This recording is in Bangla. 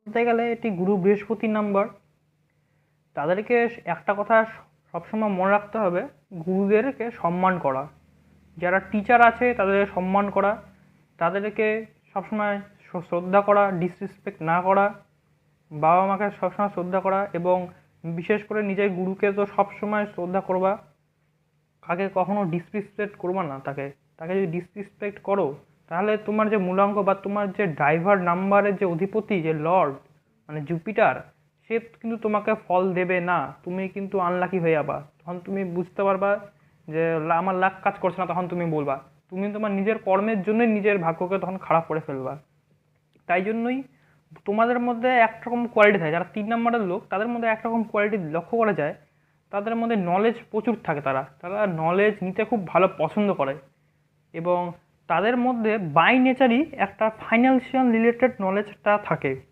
বলতে গেলে এটি গুরু বৃহস্পতির নাম্বার। তাদেরকে একটা কথা সবসময় মনে রাখতে হবে, গুরুদেরকে সম্মান করা। যারা টিচার আছে তাদের সম্মান করা, তাদেরকে সবসময় শ্রদ্ধা করা, ডিসরেসপেক্ট না করা, বাবা মাকে সবসময় শ্রদ্ধা করা, এবং বিশেষ করে নিজের গুরুকে তো সবসময় শ্রদ্ধা করবা। কাকে কখনো ডিসরেসপেক্ট করবা না। তাকে তাকে যদি ডিসরেসপেক্ট করো, তাহলে তোমার যে মূলাঙ্ক বা তোমার যে ড্রাইভার নাম্বারের যে অধিপতি, যে লর্ড মানে জুপিটার, সে কিন্তু তোমাকে ফল দেবে না। তুমি কিন্তু আনলাকি হয়ে যাবা। তখন তুমি বুঝতে পারবা যে আমার লাক কাজ করছে না। তখন তুমি বলবা, তুমি তোমার নিজের কর্মের জন্যই নিজের ভাগ্যকে তখন খারাপ করে ফেলবা। তাই জন্যই তোমাদের মধ্যে একরকম কোয়ালিটি থাকে। যারা 3 নম্বরের লোক, তাদের মধ্যে একরকম কোয়ালিটি লক্ষ্য করা যায়, তাদের মধ্যে নলেজ প্রচুর থাকে। তারা তারা নলেজ নিতে খুব ভালো পছন্দ করে, এবং তাদের মধ্যে বাই নেচারই একটা ফাইন্যান্সিয়াল রিলেটেড নলেজটা থাকে।